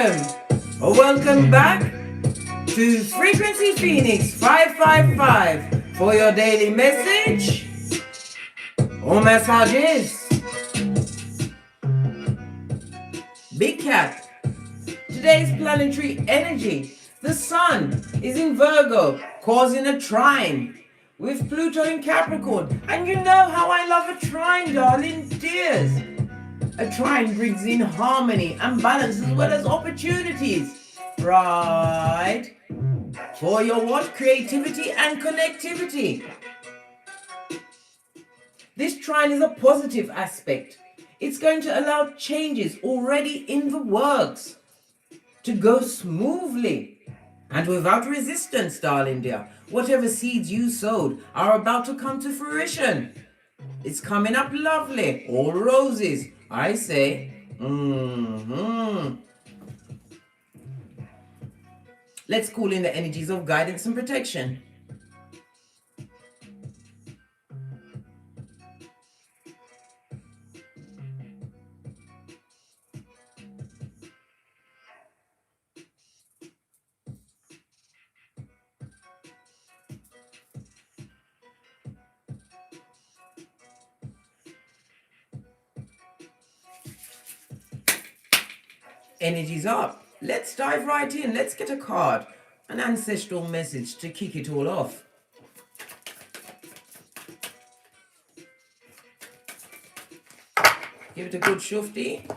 Welcome back to Frequency Phoenix 555 for your daily message or messages. Big Cat. Today's planetary energy. The Sun is in Virgo, causing a trine with Pluto in Capricorn. And you know how I love a trine, darling dears. A trine brings in harmony and balance as well as opportunities, right? For your what? Creativity and connectivity. This trine is a positive aspect. It's going to allow changes already in the works to go smoothly and without resistance, darling dear. Whatever seeds you sowed are about to come to fruition. It's coming up lovely, all roses, I say. Let's call in the energies of guidance and protection. Energies up. Let's dive right in. Let's get a card, an ancestral message to kick it all off. Give it a good shufti.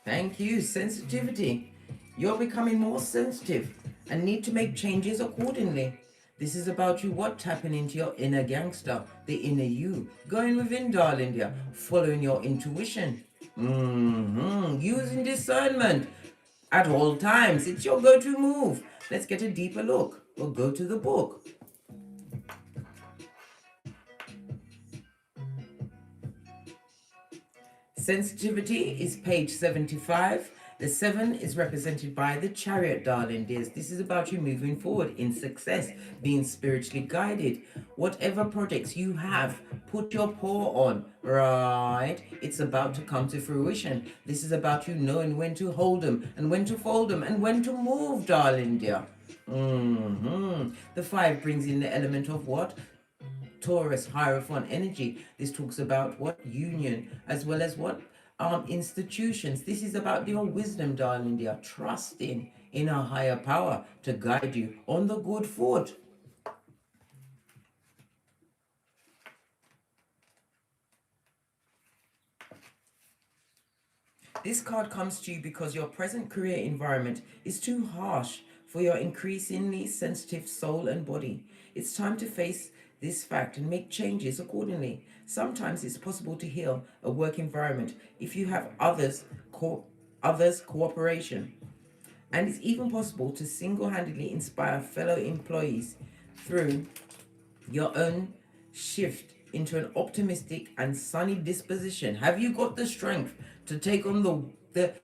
Thank you. Sensitivity. You're becoming more sensitive and need to make changes accordingly. This is about you what? Tapping into your inner gangster, the inner you. Going within, darling dear. Following your intuition. Using discernment at all times. It's your go-to move. Let's get a deeper look. We'll go to the book. Sensitivity is page 75. The 7 is represented by the Chariot, darling dears. This is about you moving forward in success, being spiritually guided. Whatever projects you have, put your paw on, right? It's about to come to fruition. This is about you knowing when to hold them and when to fold them and when to move, darling dear. The 5 brings in the element of what? Taurus, Hierophant energy. This talks about what? Union, as well as what? Institutions. This is about your wisdom, darling dear. Trusting in a higher power to guide you on the good foot. This card comes to you because your present career environment is too harsh for your increasingly sensitive soul and body. It's time to face this fact and make changes accordingly. Sometimes it's possible to heal a work environment if you have others cooperation. And it's even possible to single-handedly inspire fellow employees through your own shift into an optimistic and sunny disposition. Have you got the strength to take on the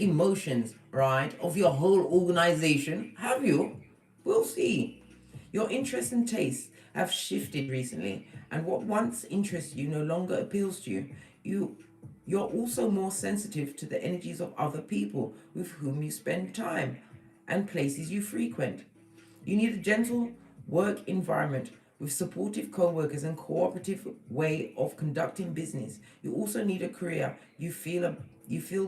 emotions, right, of your whole organization? Have you? We'll see. Your interests and tastes have shifted recently, and what once interests you no longer appeals to you. You're also more sensitive to the energies of other people with whom you spend time and places you frequent. You need a gentle work environment with supportive co-workers and cooperative way of conducting business. You also need a career you feel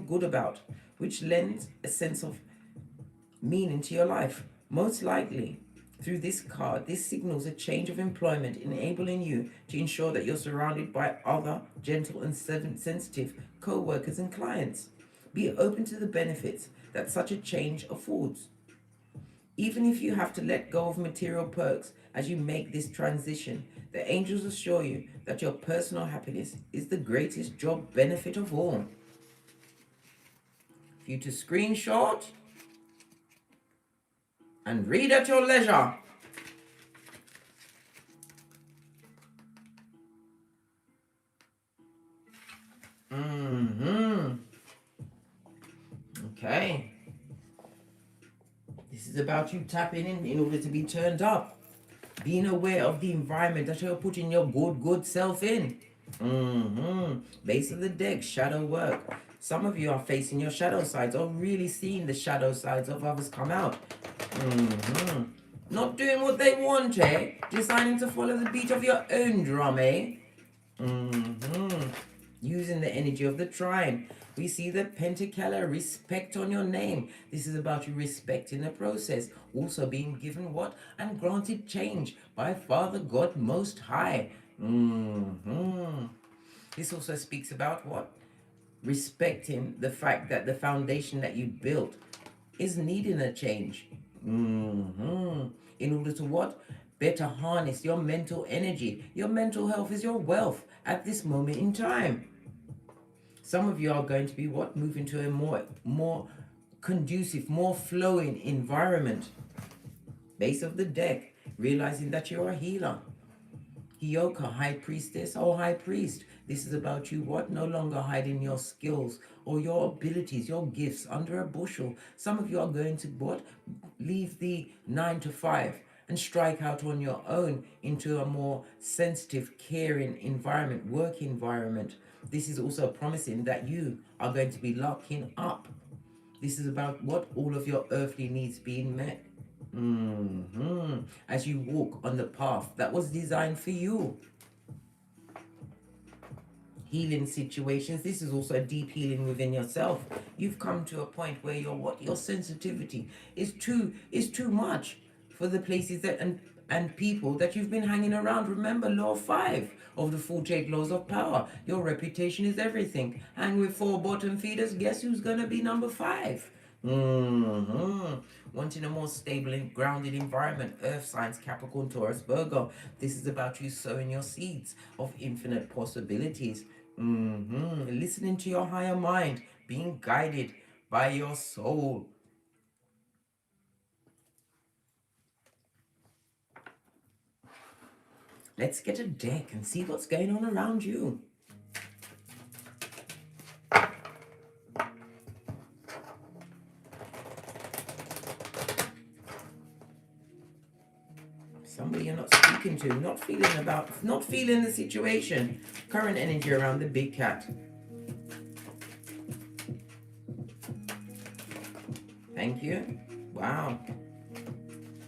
good about, which lends a sense of meaning to your life. Most likely, through this card, this signals a change of employment, enabling you to ensure that you're surrounded by other gentle and sensitive co-workers and clients. Be open to the benefits that such a change affords. Even if you have to let go of material perks as you make this transition, the angels assure you that your personal happiness is the greatest job benefit of all. For you to screenshot and read at your leisure. Okay. This is about you tapping in order to be turned up. Being aware of the environment that you're putting your good self in. Base of the deck, shadow work. Some of you are facing your shadow sides or really seeing the shadow sides of others come out. Not doing what they want, eh? Deciding to follow the beat of your own drum, eh? Using the energy of the trine. We see the Pentacala, respect on your name. This is about you respecting the process. Also being given what? And granted change by Father God Most High. This also speaks about what? Respecting the fact that the foundation that you built is needing a change. In order to what? Better harness your mental energy. Your mental health is your wealth at this moment in time. Some of you are going to be what? Moving to a more conducive, more flowing environment. Base of the deck, realizing that you're a healer. Hioka, high priestess or high priest. This is about you what? No longer hiding your skills or your abilities, your gifts under a bushel. Some of you are going to what? Leave the 9 to 5 and strike out on your own into a more sensitive, caring environment, work environment. This is also promising that you are going to be locking up. This is about what? All of your earthly needs being met. As you walk on the path that was designed for you. Healing situations. This is also a deep healing within yourself. You've come to a point where your sensitivity is too much for the places that and people that you've been hanging around. Remember law 5 of the 48 laws of power. Your reputation is everything. Hang with 4 bottom feeders, guess who's gonna be number 5? Wanting a more stable and grounded environment. Earth signs, Capricorn, Taurus, Virgo. This is about you sowing your seeds of infinite possibilities. Listening to your higher mind, being guided by your soul. Let's get a deck and see what's going on around you. Somebody you're not speaking to, not feeling the situation. Current energy around the big cat. Thank you. Wow.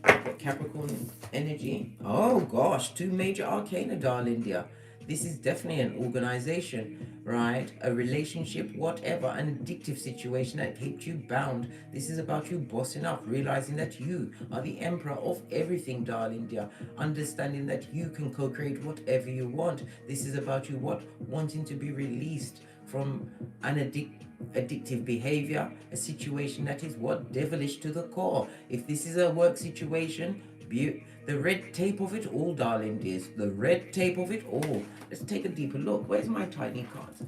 Got Capricorn energy. Oh gosh, 2 major arcana, darling dear. This is definitely an organization, right? A relationship, whatever, an addictive situation that keeps you bound. This is about you bossing up, realizing that you are the emperor of everything, darling dear. Understanding that you can co-create whatever you want. This is about you what? Wanting to be released from an addictive behavior, a situation that is what? Devilish to the core. If this is a work situation, the red tape of it all, darling dears. The red tape of it all. Let's take a deeper look. Where's my tiny cards?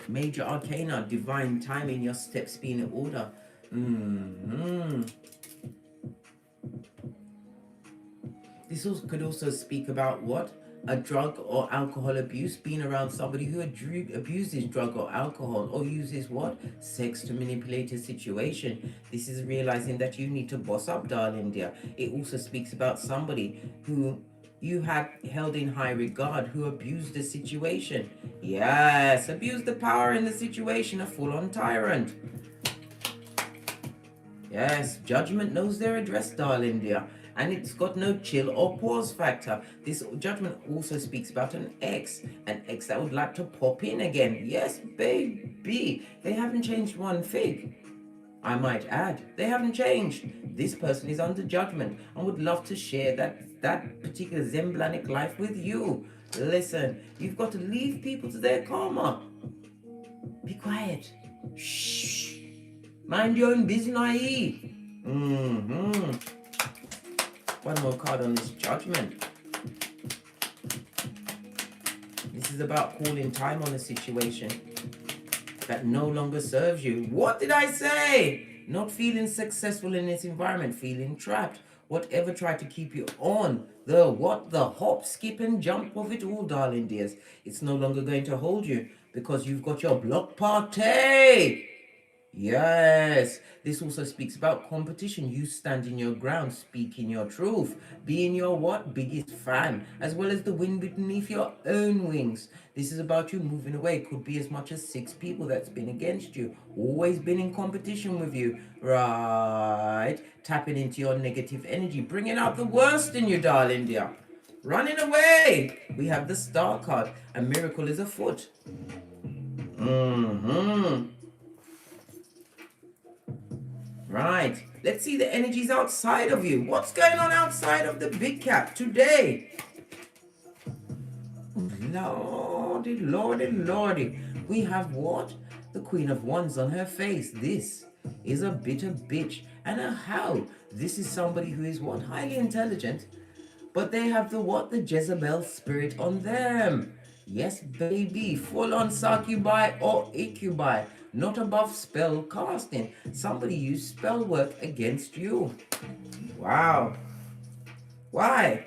Major arcana, divine timing, your steps being in order. This also could also speak about what? A drug or alcohol abuse, being around somebody who abuses drug or alcohol or uses what? Sex to manipulate a situation. This is realizing that you need to boss up, darling dear. It also speaks about somebody who you had held in high regard, who abused the situation. Yes, abused the power in the situation, a full-on tyrant. Yes, judgment knows their address, darling dear. And it's got no chill or pause factor. This judgment also speaks about an ex that would like to pop in again. Yes, baby. They haven't changed one fig. I might add, they haven't changed. This person is under judgment and would love to share that particular Zemblanic life with you. Listen, you've got to leave people to their karma. Be quiet. Shh. Mind your own business. One more card on this judgment. This is about calling time on a situation that no longer serves you. What did I say? Not feeling successful in this environment, feeling trapped. Whatever tried to keep you on the hop, skip and jump of it all, darling dears. It's no longer going to hold you because you've got your block party. Yes, This also speaks about competition. You stand in your ground, speaking your truth, being your what? Biggest fan, as well as the wind beneath your own wings. This is about you moving away. Could be as much as 6 people that's been against you, always been in competition with you, right? Tapping into your negative energy, bringing out the worst in you, darling dear. Running away. We have the star card. A miracle is afoot. Right. Let's see the energies outside of you. What's going on outside of the big cat today? Lordy, lordy, lordy. We have what? The Queen of Wands on her face. This is a bitter bitch. And a how? This is somebody who is what? Highly intelligent. But they have the what? The Jezebel spirit on them. Yes, baby. Full on succubi or incubi. Not above spell casting. Somebody used spell work against you. Wow. Why?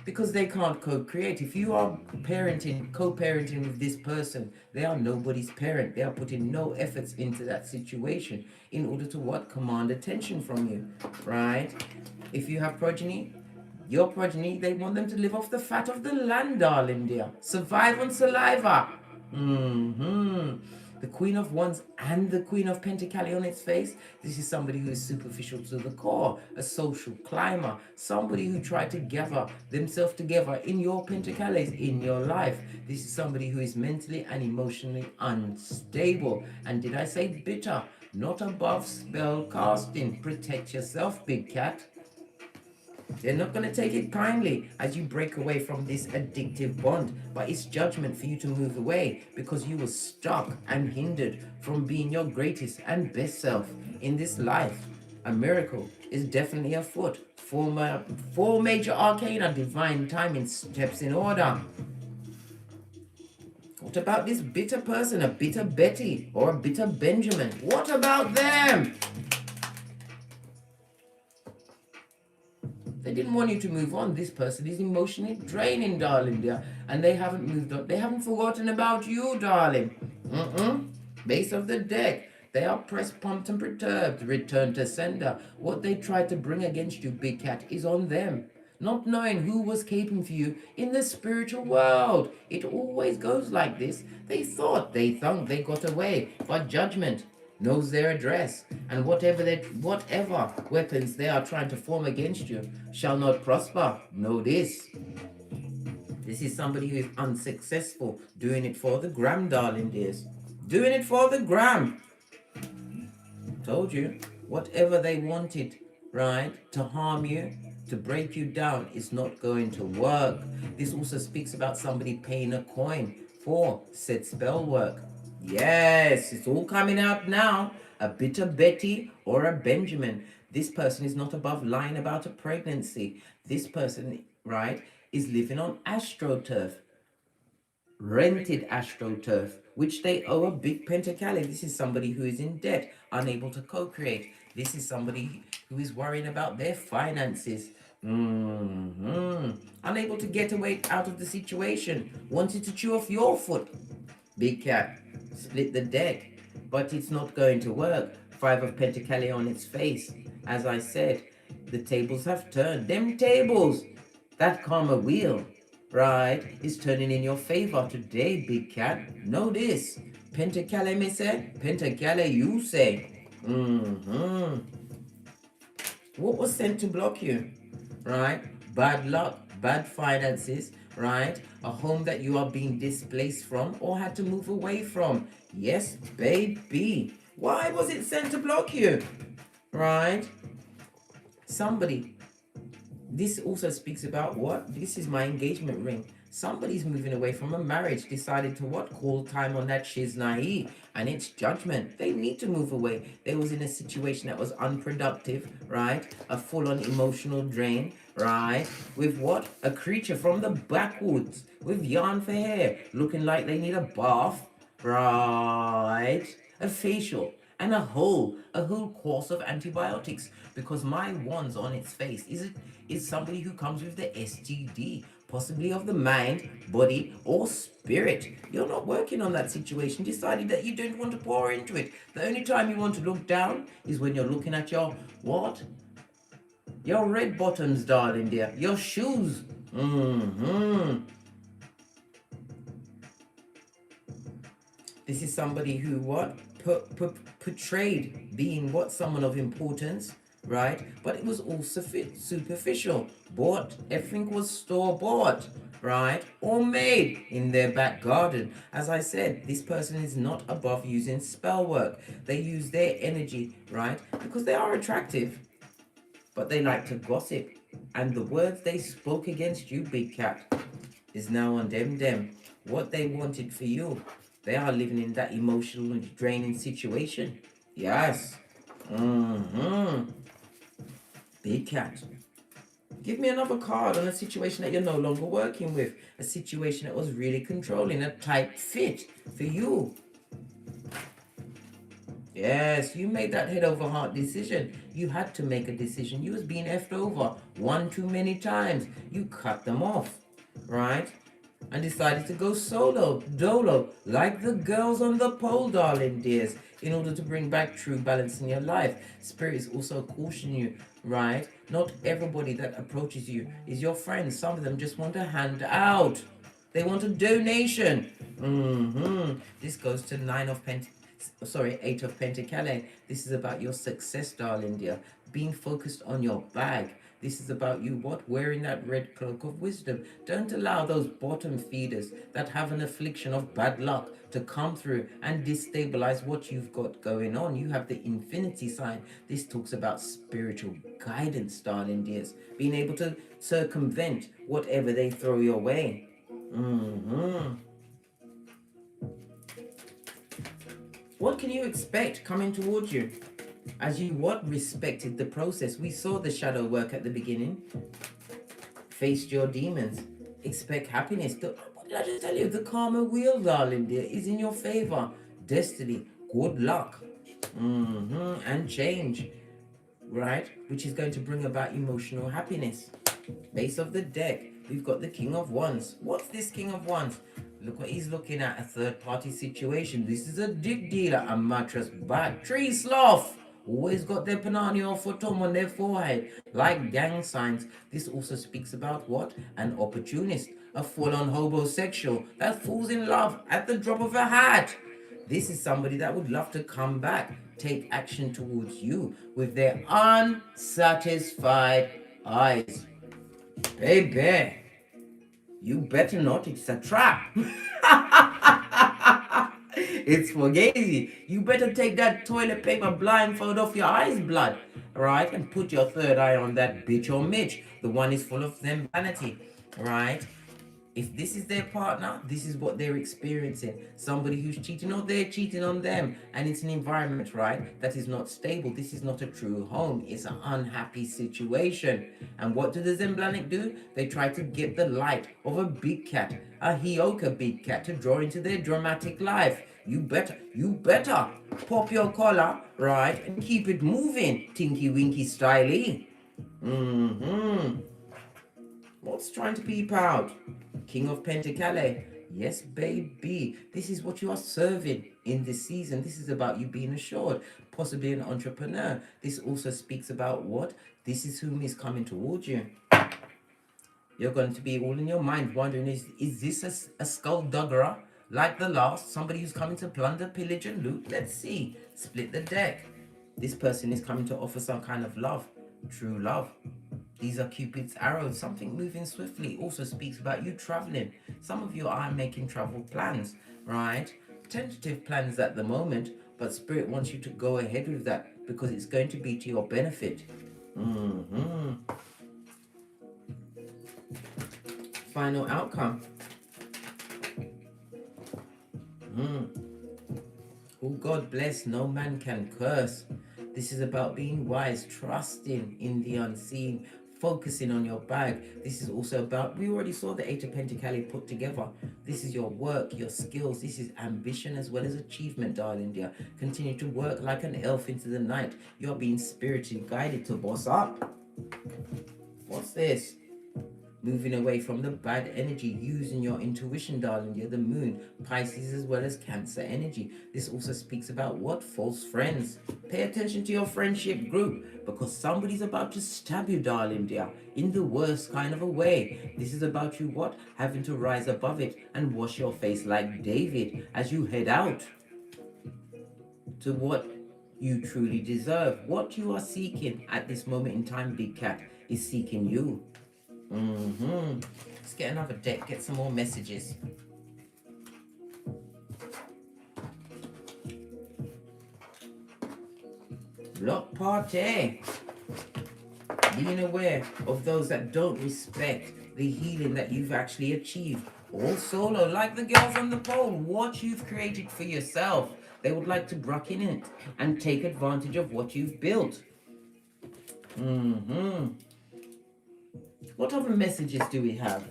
Because they can't co-create. If you are co-parenting with this person, they are nobody's parent. They are putting no efforts into that situation in order to what? Command attention from you, right? If you have progeny, your progeny, they want them to live off the fat of the land, darling dear. Survive on saliva. The Queen of Wands and the Queen of Pentacles on its face. This is somebody who is superficial to the core, a social climber, somebody who tried to gather themselves together in your Pentacles, in your life. This is somebody who is mentally and emotionally unstable. And did I say bitter? Not above spell casting. Protect yourself, big cat. They're not going to take it kindly as you break away from this addictive bond, but it's judgment for you to move away because you were stuck and hindered from being your greatest and best self in this life. A miracle is definitely afoot. Four major arcana, divine timing, steps in order. What about this bitter person, a bitter Betty or a bitter Benjamin? What about them? They didn't want you to move on. This person is emotionally draining, darling dear. And they haven't moved on. They haven't forgotten about you, darling. Base of the deck. They are pressed, pumped, and perturbed. Return to sender. What they tried to bring against you, big cat, is on them. Not knowing who was caping for you in the spiritual world. It always goes like this. They thought they got away. But judgment knows their address, and whatever weapons they are trying to form against you shall not prosper. Know this. This is somebody who is unsuccessful, doing it for the gram, darling dears. Doing it for the gram. Told you, whatever they wanted, right, to harm you, to break you down, is not going to work. This also speaks about somebody paying a coin for said spell work. Yes, it's all coming out now. A bitter Betty or a Benjamin. This person is not above lying about a pregnancy. This person, right, is living on AstroTurf. Rented AstroTurf, which they owe a big Pentacale. This is somebody who is in debt, unable to co-create. This is somebody who is worrying about their finances. Unable to get away out of the situation. Wanted to chew off your foot. Big cat. Split the deck, but it's not going to work. 5 of Pentacles on its face. As I said, the tables have turned. Them tables, that karma wheel, right, is turning in your favor today, big cat. Know this. Pentacles me say, Pentacles you say. What was sent to block you, right? Bad luck, bad finances, right? A home that you are being displaced from or had to move away from. Yes, baby. Why was it sent to block you? Right? Somebody. This also speaks about what? This is my engagement ring. Somebody's moving away from a marriage, decided to what? Call time on that shiznai, and it's judgment. They need to move away. They was in a situation that was unproductive, right? A full-on emotional drain, right? With what? A creature from the backwoods with yarn for hair, looking like they need a bath, right? A facial and a whole course of antibiotics, because my wands on its face is somebody who comes with the STD, possibly of the mind, body, or spirit. You're not working on that situation, decided that you don't want to pour into it. The only time you want to look down is when you're looking at your what? Your red bottoms, darling dear. Your shoes. This is somebody who what? Portrayed being what? Someone of importance, right? But it was all superficial. Bought. Everything was store-bought, right? Or made in their back garden. As I said, this person is not above using spell work. They use their energy, right? Because they are attractive, but they like to gossip. And the words they spoke against you, big cat, is now on them. What they wanted for you. They are living in that emotional and draining situation. Yes. Big cat. Give me another card on a situation that you're no longer working with. A situation that was really controlling, a tight fit for you. Yes, you made that head over heart decision. You had to make a decision. You was being effed over one too many times. You cut them off, right? And decided to go solo, dolo, like the girls on the pole, darling dears, in order to bring back true balance in your life. Spirit is also cautioning you, right? Not everybody that approaches you is your friend. Some of them just want a hand out. They want a donation. This goes to Eight of Pentacles. This is about your success, darling dear. Being focused on your bag. This is about you what? Wearing that red cloak of wisdom. Don't allow those bottom feeders that have an affliction of bad luck to come through and destabilize what you've got going on. You have the infinity sign. This talks about spiritual guidance, darling dears. Being able to circumvent whatever they throw your way. What can you expect coming towards you? As you what? Respected the process. We saw the shadow work at the beginning. Faced your demons. Expect happiness. What did I just tell you? The karma wheel, darling dear, is in your favor. Destiny. Good luck. And change. Right? Which is going to bring about emotional happiness. Base of the deck. We've got the King of Wands. What's this King of Wands? Look what he's looking at. A third-party situation. This is a dig dealer. A mattress bag. Tree sloth. Always got their panani or photom on their forehead. Like gang signs. This also speaks about what? An opportunist. A full-on homosexual that falls in love at the drop of a hat. This is somebody that would love to come back. Take action towards you with their unsatisfied eyes. Baby, you better not. It's a trap. It's fugazi. You better take that toilet paper blindfold off your eyes, blood. Right? And put your third eye on that bitch or Mitch. The one is full of them vanity. Right? If this is their partner, this is what they're experiencing. Somebody who's cheating or they're cheating on them. And it's an environment, right, that is not stable. This is not a true home. It's an unhappy situation. And what do the Zemblanic do? They try to get the light of a big cat, a Hioka big cat, to draw into their dramatic life. You better pop your collar, right, and keep it moving, Tinky Winky Styly. What's trying to peep out? King of Pentacles. Yes, baby. This is what you are serving in this season. This is about you being assured, possibly an entrepreneur. This also speaks about what? This is whom is coming towards you. You're going to be all in your mind wondering, is this a skullduggerer like the last? Somebody who's coming to plunder, pillage, and loot? Let's see. Split the deck. This person is coming to offer some kind of love. True love. These are Cupid's arrows. Something moving swiftly. Also speaks about you traveling. Some of you are making travel plans, right? Tentative plans at the moment, but Spirit wants you to go ahead with that because it's going to be to your benefit. Final outcome. Who God bless, no man can curse. This is about being wise, trusting in the unseen, focusing on your bag. This is also about, we already saw the Eight of Pentacles put together. This is your work, your skills. This is ambition as well as achievement, darling dear. Continue to work like an elf into the night. You're being spiritually guided to boss up. What's this? moving away from the bad energy, using your intuition, darling. You're the moon, Pisces, as well as Cancer energy. This also speaks about what? False friends. Pay attention to your friendship group, because somebody's about to stab you, darling dear, in the worst kind of a way. This is about you, what? Having to rise above it and wash your face like David as you head out to what you truly deserve. What you are seeking at this moment in time, Big Cat, is seeking you. Let's get another deck, get some more messages. Block party. Being aware of those that don't respect the healing that you've actually achieved. All solo, like the girls on the pole. What you've created for yourself. They would like to bruck in it and take advantage of what you've built. What other messages do we have?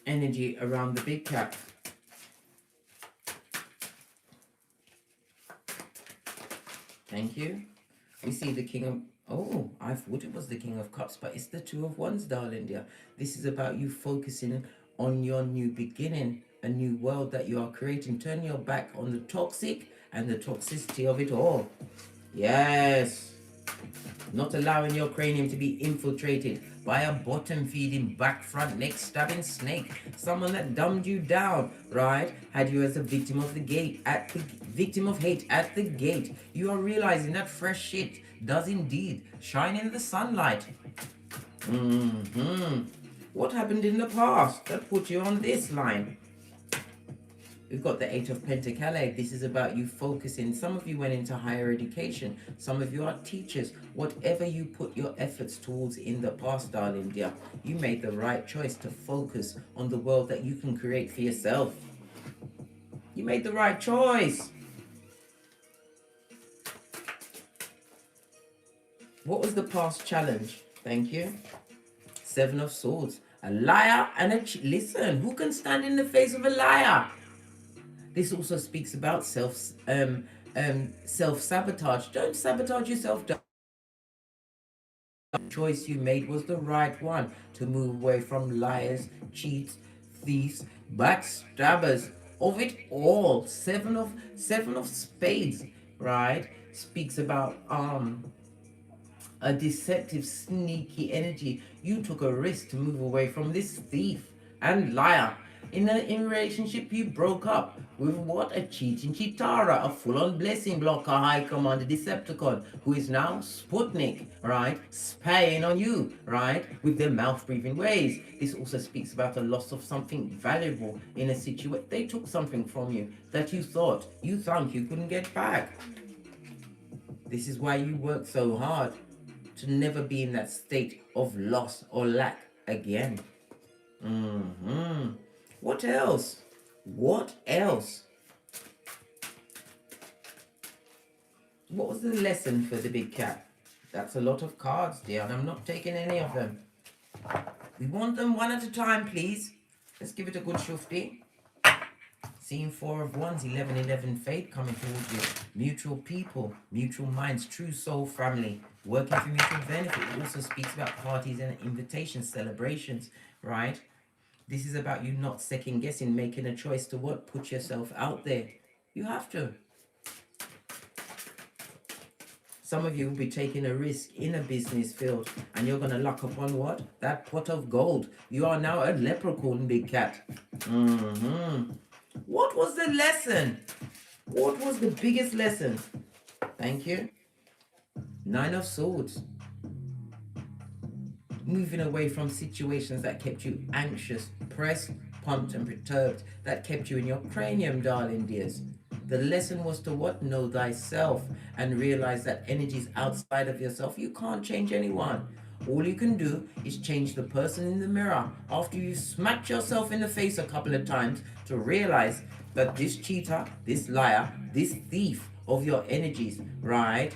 Energy around the Big Cat. Thank you. We see the King of... Oh, I thought it was the King of Cups, but it's the Two of Wands, darling dear. This is about you focusing on your new beginning, a new world that you are creating. Turn your back on the toxic and the toxicity of it all. Yes. Not allowing your cranium to be infiltrated by a bottom-feeding, back, front, neck stabbing snake. Someone that dumbed you down, right? Had you as a victim of the gate, victim of hate at the gate. You are realizing that fresh shit does indeed shine in the sunlight. What happened in the past that put you on this line? We've got the Eight of Pentacles. This is about you focusing. Some of you went into higher education. Some of you are teachers. Whatever you put your efforts towards in the past, darling dear, you made the right choice to focus on the world that you can create for yourself. You made the right choice. What was the past challenge? Thank you. Seven of Swords. A liar and a... Listen, who can stand in the face of a liar? This also speaks about self-sabotage. Don't sabotage yourself. The choice you made was the right one, to move away from liars, cheats, thieves, backstabbers, of it all. Seven of Spades, right? Speaks about a deceptive, sneaky energy. You took a risk to move away from this thief and liar. In a relationship, you broke up with what? A cheating Chitara, a full-on blessing blocker, high commander Decepticon, who is now Sputnik, right? Spying on you, right? With their mouth-breathing ways. This also speaks about a loss of something valuable in a situation. They took something from you that you thought, you couldn't get back. This is why you work so hard, to never be in that state of loss or lack again. What else? What else? What was the lesson for the Big Cat? That's a lot of cards, dear, and I'm not taking any of them. We want them one at a time, please. Let's give it a good shufti. Seeing Four of Wands, 11-11 fate coming towards you. Mutual people, mutual minds, true soul family, working for mutual benefit. It also speaks about parties and invitations, celebrations, right? This is about you not second guessing, making a choice to what? Put yourself out there. You have to. Some of you will be taking a risk in a business field, and you're going to luck upon what? That pot of gold. You are now a leprechaun, Big Cat. What was the lesson? What was the biggest lesson? Thank you. Nine of Swords. Moving away from situations that kept you anxious, pressed, pumped and perturbed, that kept you in your cranium, darling dears. The lesson was to what? Know thyself, and realize that energies outside of yourself, you can't change anyone. All you can do is change the person in the mirror after you smacked yourself in the face a couple of times to realize that this cheater, this liar, this thief of your energies, right,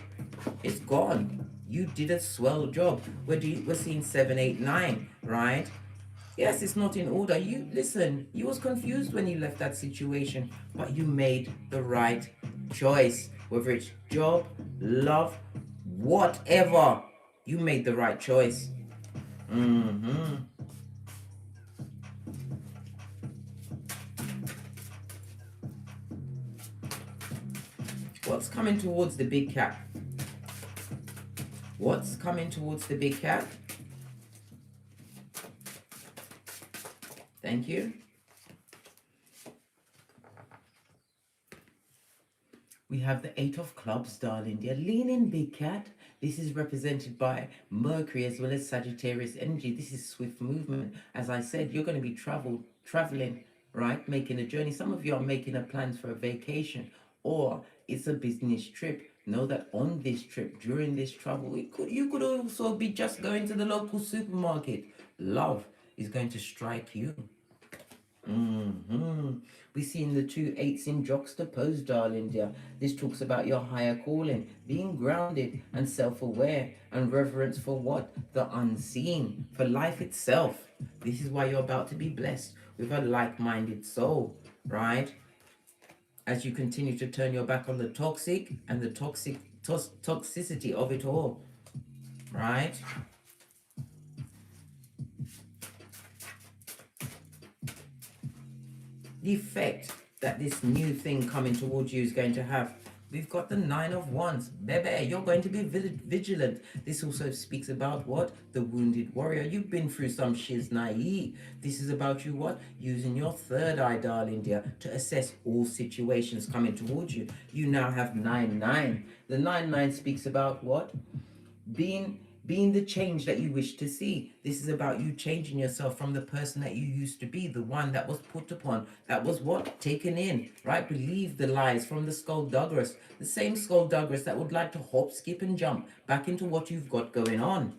it's gone. You did a swell job. We're seeing 7, 8, 9, right? Yes, it's not in order. You listen, you was confused when you left that situation, but you made the right choice. Whether it's job, love, whatever, you made the right choice. What's coming towards the big cat? What's coming towards the big cat? Thank you. We have the Eight of Clubs, darling dear. Lean in, big cat. This is represented by Mercury as well as Sagittarius energy. This is swift movement. As I said, you're going to be traveling, right? Making a journey. Some of you are making a plans for a vacation, or it's a business trip. Know that on this trip, during this travel, you could also be just going to the local supermarket. Love is going to strike you. We're seeing the two eights in juxtaposed, darling dear. This talks about your higher calling, being grounded and self-aware, and reverence for what? The unseen, for life itself. This is why you're about to be blessed with a like-minded soul, right? As you continue to turn your back on the toxic and the toxicity of it all, right? The effect that this new thing coming towards you is going to have. We've got the Nine of Wands. Baby, you're going to be vigilant. This also speaks about what? The wounded warrior. You've been through some shiznai. This is about you what? Using your third eye, darling dear, to assess all situations coming towards you. You now have 9-9. The 9-9 speaks about what? Being the change that you wish to see. This is about you changing yourself from the person that you used to be, the one that was put upon, that was what? Taken in, right? Believe the lies from the skullduggeress, the same skullduggeress that would like to hop, skip, and jump back into what you've got going on.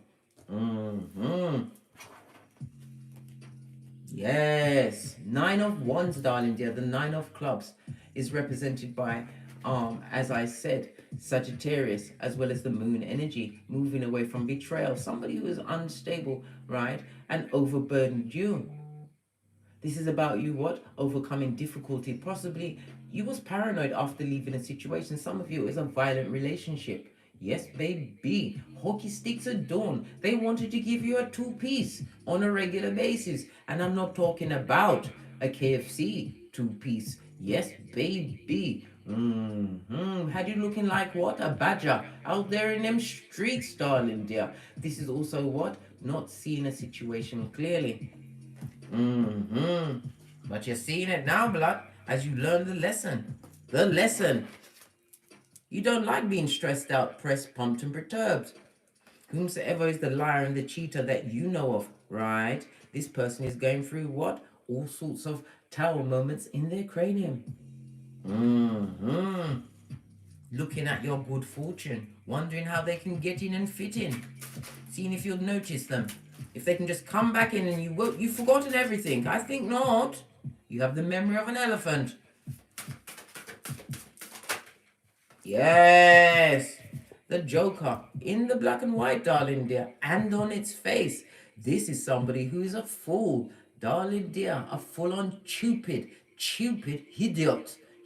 Yes, 9 of Wands, darling dear. The 9 of Clubs is represented by, as I said, Sagittarius, as well as the moon energy, moving away from betrayal. Somebody who is unstable, right, and overburdened you. This is about you what? Overcoming difficulty. Possibly you was paranoid after leaving a situation. Some of you is a violent relationship. Yes, baby. Hockey sticks at dawn. They wanted to give you a two-piece on a regular basis. And I'm not talking about a KFC two-piece. Yes, baby. Had you looking like what? A badger out there in them streets, darling dear. This is also what? Not seeing a situation clearly. But you're seeing it now, blood, as you learn the lesson. The lesson. You don't like being stressed out, pressed, pumped, and perturbed. Whomsoever is the liar and the cheater that you know of, right? This person is going through what? All sorts of tower moments in their cranium. Looking at your good fortune, wondering how they can get in and fit in, seeing if you'll notice them, if they can just come back in and you've forgotten everything. I think not. You have the memory of an elephant. Yes, the Joker in the black and white, darling dear, and on its face. This is somebody who is a fool, darling dear, a full-on stupid,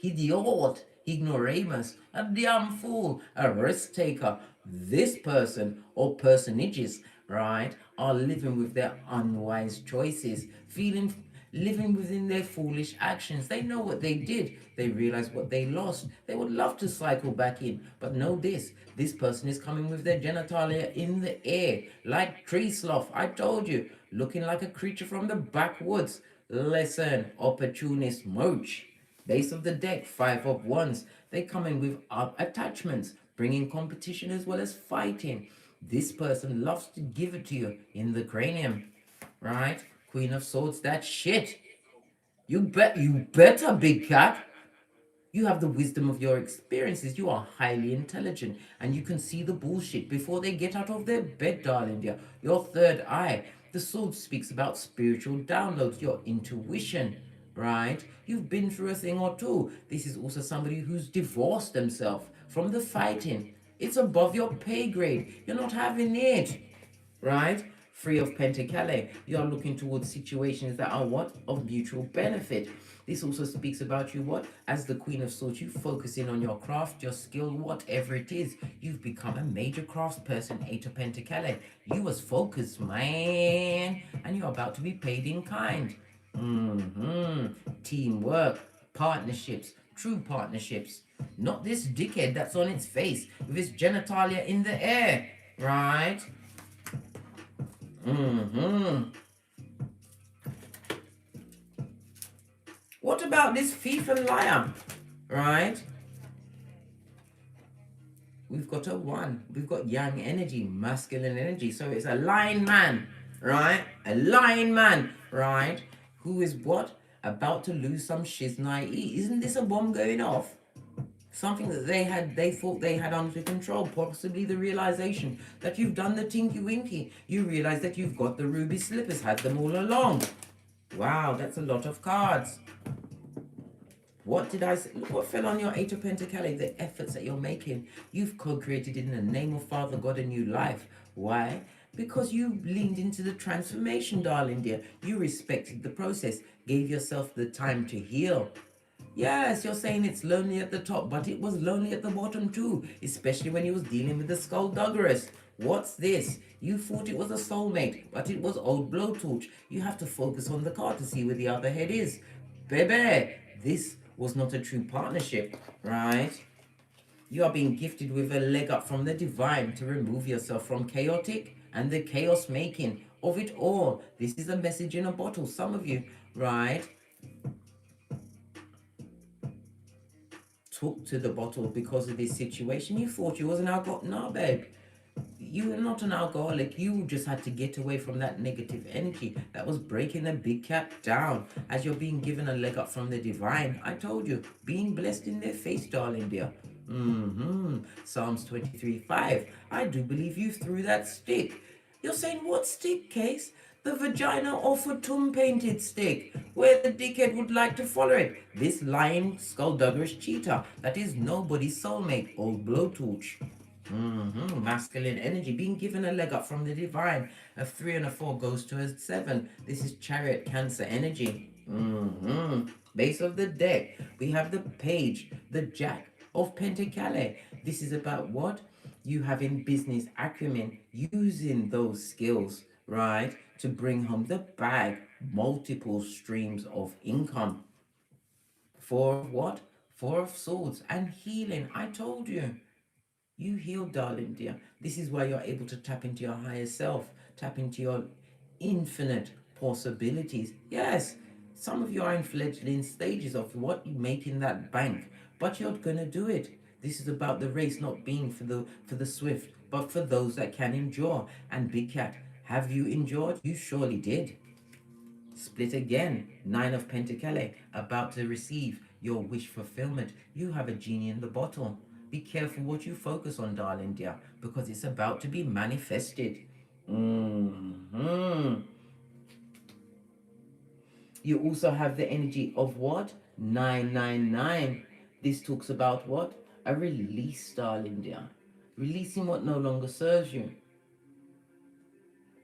idiot, ignoramus, a damn fool, a risk taker. This person or personages, right, are living with their unwise choices, living within their foolish actions. They know what they did. They realize what they lost. They would love to cycle back in, but know this person is coming with their genitalia in the air, like tree sloth. I told you, looking like a creature from the backwoods. Listen, opportunist mooch. Base of the deck, 5 of Wands. They come in with attachments, bringing competition as well as fighting. This person loves to give it to you in the cranium, right? Queen of Swords, that shit. You better, big cat. You have the wisdom of your experiences. You are highly intelligent and you can see the bullshit before they get out of their bed, darling dear. Your third eye. The sword speaks about spiritual downloads, your intuition, right? You've been through a thing or two. This is also somebody who's divorced themselves from the fighting. It's above your pay grade. You're not having it, right? Three of Pentacles, you are looking towards situations that are what? Of mutual benefit. This also speaks about you what? As the Queen of Swords, you focusing on your craft, your skill, whatever it is. You've become a major craftsperson, Eight of Pentacles. You was focused, man, and you're about to be paid in kind. Teamwork, partnerships, true partnerships. Not this dickhead that's on its face with its genitalia in the air, right? What about this thief and liar, right? We've got a 1. We've got yang energy, masculine energy. So it's a lying man, right? A lying man, right? Who is what? About to lose some shiznai. Isn't this a bomb going off? Something that they thought they had under control. Possibly the realization that you've done the tinky winky. You realize that you've got the ruby slippers, had them all along. Wow, that's a lot of cards. What did I say? Look what fell on your Eight of Pentacles, the efforts that you're making. You've co-created in the name of Father God a new life. Why? Because you leaned into the transformation, darling dear. You respected the process, gave yourself the time to heal. Yes, you're saying it's lonely at the top, but it was lonely at the bottom too, especially when you was dealing with the skullduggeress. What's this? You thought it was a soulmate, but it was old blowtorch. You have to focus on the card to see where the other head is. Baby, this was not a true partnership, right? You are being gifted with a leg up from the divine to remove yourself from chaotic and the chaos making of it all. This is a message in a bottle, some of you, right? Took to the bottle because of this situation. You thought you was an alcoholic. No, babe. You were not an alcoholic. You just had to get away from that negative energy that was breaking the big cat down as you're being given a leg up from the divine. I told you, being blessed in their face, darling dear. Psalms 23:5. I do believe you threw that stick. You're saying, what stick, Case? The vagina or futum painted stick, where the dickhead would like to follow it. This lying skulldugger's cheater that is nobody's soulmate, old blowtorch. Masculine energy, being given a leg up from the divine. A 3 and a 4 goes to a 7. This is chariot Cancer energy. Base of the deck, we have the page, the jack of Pentacles. This is about what? You having business acumen, using those skills, right, to bring home the bag, multiple streams of income. 4 of what? 4 of swords and healing. I told you. You heal, darling dear. This is why you're able to tap into your higher self, tap into your infinite possibilities. Yes, some of you are in fledgling stages of what you make in that bank, but you're gonna do it. This is about the race not being for the swift, but for those that can endure. And Big Cat, have you endured? You surely did. Split again, 9 of Pentacles, about to receive your wish fulfillment. You have a genie in the bottle. Be careful what you focus on, darling dear, because it's about to be manifested. You also have the energy of what? 999. This talks about what? A release, darling dear. Releasing what no longer serves you.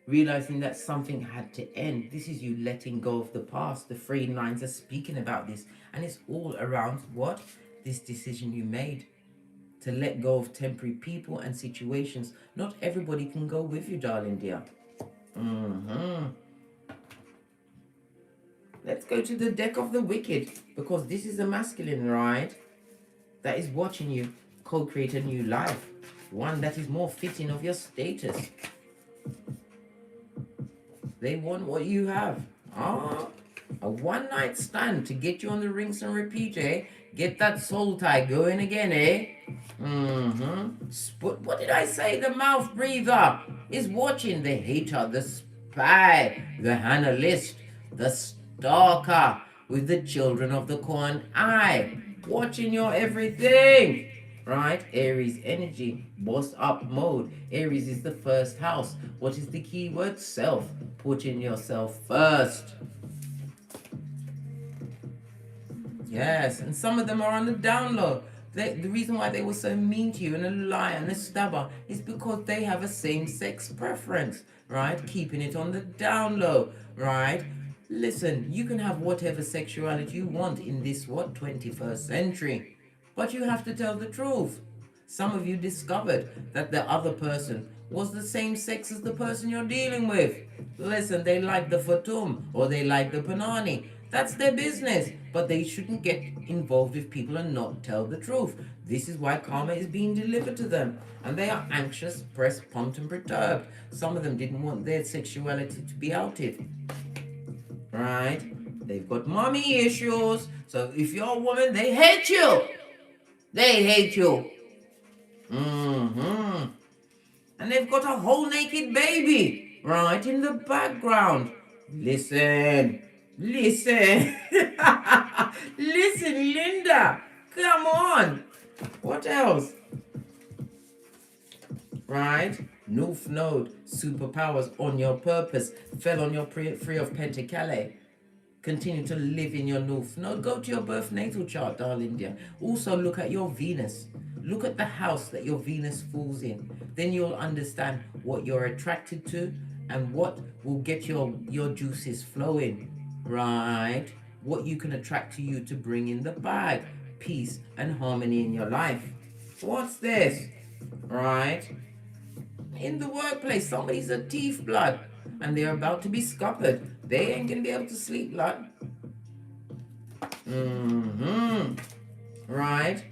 Realizing that something had to end. This is you letting go of the past. The 3 lines are speaking about this. And it's all around what? This decision you made. To let go of temporary people and situations. Not everybody can go with you, darling dear. Let's go to the deck of the wicked, because this is a masculine, right? That is watching you co-create a new life. One that is more fitting of your status. They want what you have. A one-night stand to get you on the rinse and repeat, eh? Get that soul tie going again, eh? What did I say? The mouth breather is watching. The hater, the spy, the analyst, the stalker with the children of the corn eye. Watching your everything. Right? Aries energy, boss up mode. Aries is the first house. What is the key word? Self. Putting yourself first. Yes, and some of them are on the down low. The reason why they were so mean to you and a liar and a stabber is because they have a same-sex preference, right? Keeping it on the down low, right? Listen, you can have whatever sexuality you want in this, 21st century. But you have to tell the truth. Some of you discovered that the other person was the same sex as the person you're dealing with. Listen, they like the fatum or they like the panani. That's their business. But they shouldn't get involved with people and not tell the truth. This is why karma is being delivered to them. And they are anxious, pressed, pumped, and perturbed. Some of them didn't want their sexuality to be outed. Right? They've got mommy issues. So if you're a woman, they hate you. They hate you. And they've got a whole naked baby right in the background. Listen. Listen, Linda. Come on. What else? Right? North Node, superpowers on your purpose, fell on your Three of Pentacles. Continue to live in your North Node. Go to your birth natal chart, darling dear. Also look at your Venus. Look at the house that your Venus falls in. Then you'll understand what you're attracted to and what will get your juices flowing. Right? What you can attract to you to bring in the bag. Peace and harmony in your life. What's this? Right? In the workplace, somebody's a thief, blood, and they're about to be scuppered. They ain't gonna be able to sleep, blood. Right?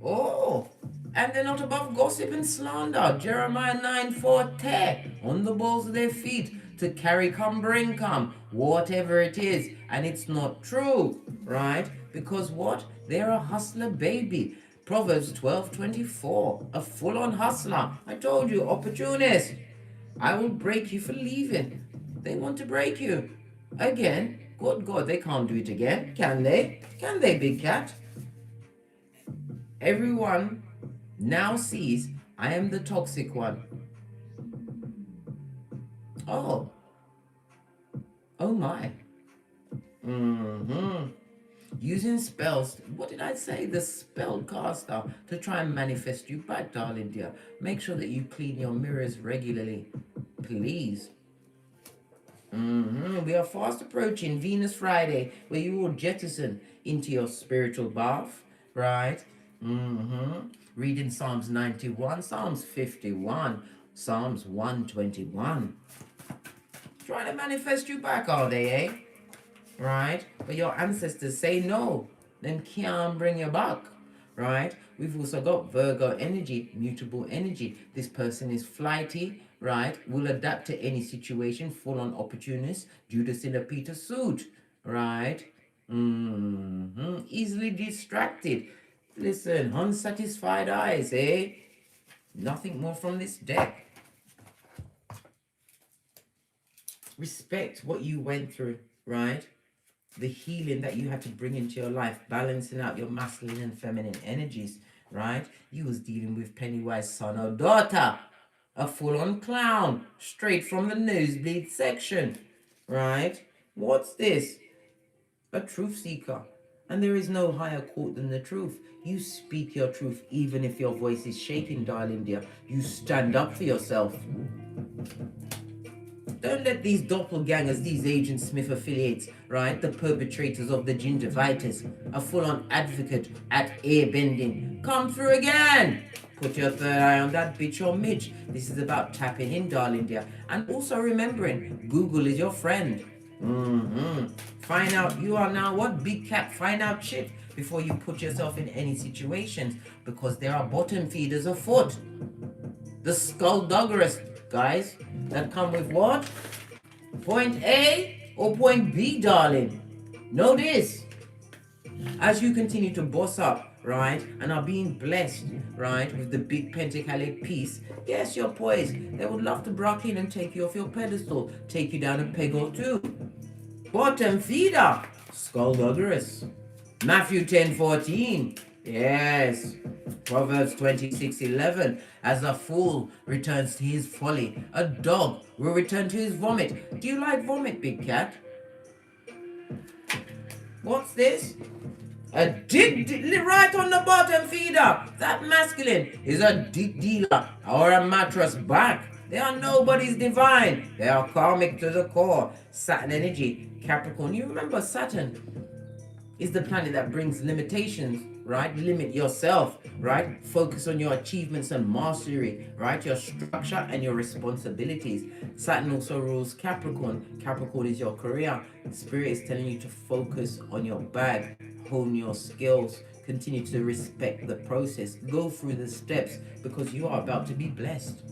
Oh, and they're not above gossip and slander. Jeremiah 9:4, on the balls of their feet to carry come, bring come, whatever it is, and it's not true, right? Because what? They're a hustler baby. Proverbs 12:24, a full-on hustler. I told you, opportunist. I will break you for leaving. They want to break you. Again, good God, they can't do it again, can they? Can they, big cat? Everyone now sees I am the toxic one. Oh. Oh my. Using spells, what did I say? The spell caster to try and manifest you back, darling dear. Make sure that you clean your mirrors regularly, please. We are fast approaching Venus Friday, where you will jettison into your spiritual bath, right? Reading Psalms 91, Psalms 51, Psalms 121. Trying to manifest you back, are they, eh? Right? But your ancestors say no, then can't bring you back, right? We've also got Virgo energy, mutable energy. This person is flighty, right? Will adapt to any situation, full on opportunist, Judas in a Peter suit, right? Easily distracted. Listen, unsatisfied eyes, eh? Nothing more from this deck. Respect what you went through, right? The healing that you had to bring into your life, balancing out your masculine and feminine energies, right? You was dealing with Pennywise son or daughter, a full-on clown, straight from the nosebleed section, right? What's this? A truth seeker. And there is no higher court than the truth. You speak your truth even if your voice is shaking, darling dear. You stand up for yourself. Don't let these doppelgangers, these Agent Smith affiliates, right, the perpetrators of the gingivitis, a full-on advocate at airbending, come through again. Put your third eye on that bitch or Mitch. This is about tapping in, darling dear. And also remembering, Google is your friend. Find out, you are now what? Big cat, find out shit before you put yourself in any situations, because there are bottom feeders afoot. The skullduggerous guys that come with what? Point A or point B, darling. Know this. As you continue to boss up, right, and are being blessed, right, with the big pentacalic piece, yes, you're poised. They would love to brock in and take you off your pedestal, take you down a peg or two. Bottom feeder, skullduggerous. Matthew 10:14. Yes. Proverbs 26:11. As a fool returns to his folly, a dog will return to his vomit. Do you like vomit, big cat? What's this? A right on the bottom feeder. That masculine is a dick dealer or a mattress back. They are nobody's divine. They are karmic to the core. Saturn energy, Capricorn. You remember Saturn is the planet that brings limitations, right? Limit yourself, right? Focus on your achievements and mastery, right? Your structure and your responsibilities. Saturn also rules Capricorn. Capricorn is your career. Spirit is telling you to focus on your bag, hone your skills, continue to respect the process, go through the steps, because you are about to be blessed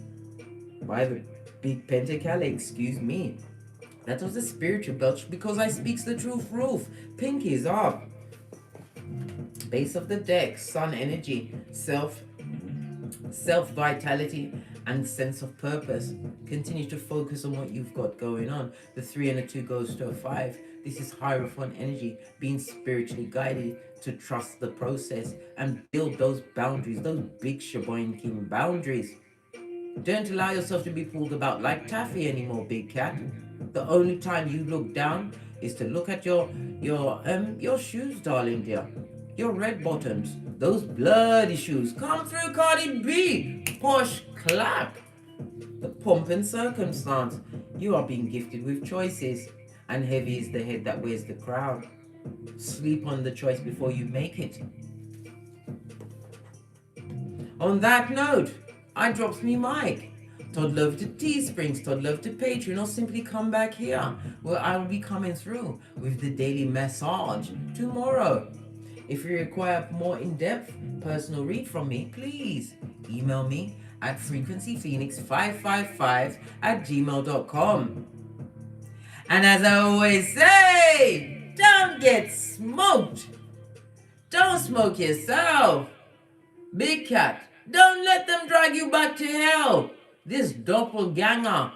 by the big pentacle, excuse me. That was the spiritual belt, because I speaks the truth roof. Pinkies up. Base of the deck, sun energy, self vitality and sense of purpose. Continue to focus on what you've got going on. The 3 and the 2 goes to a 5. This is Hierophant energy, being spiritually guided to trust the process and build those boundaries, those big Sheboygan King boundaries. Don't allow yourself to be pulled about like taffy anymore, big cat. The only time you look down is to look at your shoes, darling dear. Your red bottoms, those bloody shoes. Come through, Cardi B. Posh clap. The pomp and circumstance. You are being gifted with choices, and heavy is the head that wears the crown. Sleep on the choice before you make it. On that note, I drops me mic. Todd love to Teesprings, Todd love to Patreon, or simply come back here where I will be coming through with the daily massage tomorrow. If you require more in-depth personal read from me, please email me at frequencyphoenix555@gmail.com. And as I always say, don't get smoked. Don't smoke yourself. Big cat, don't let them drag you back to hell. This doppelganger,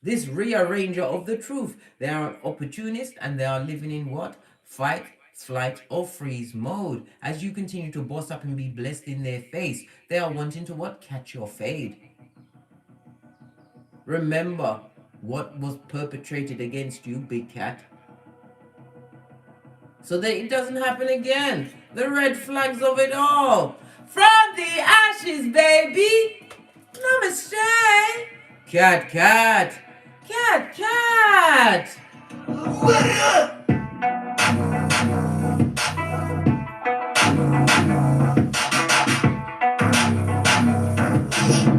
this rearranger of the truth, they are an opportunist and they are living in what? Fight, flight, or freeze mode. As you continue to boss up and be blessed in their face, they are wanting to what? Catch your fade. Remember what was perpetrated against you, big cat, so that it doesn't happen again. The red flags of it all. From the ashes, baby. Namaste. Cat, cat. Cat, cat.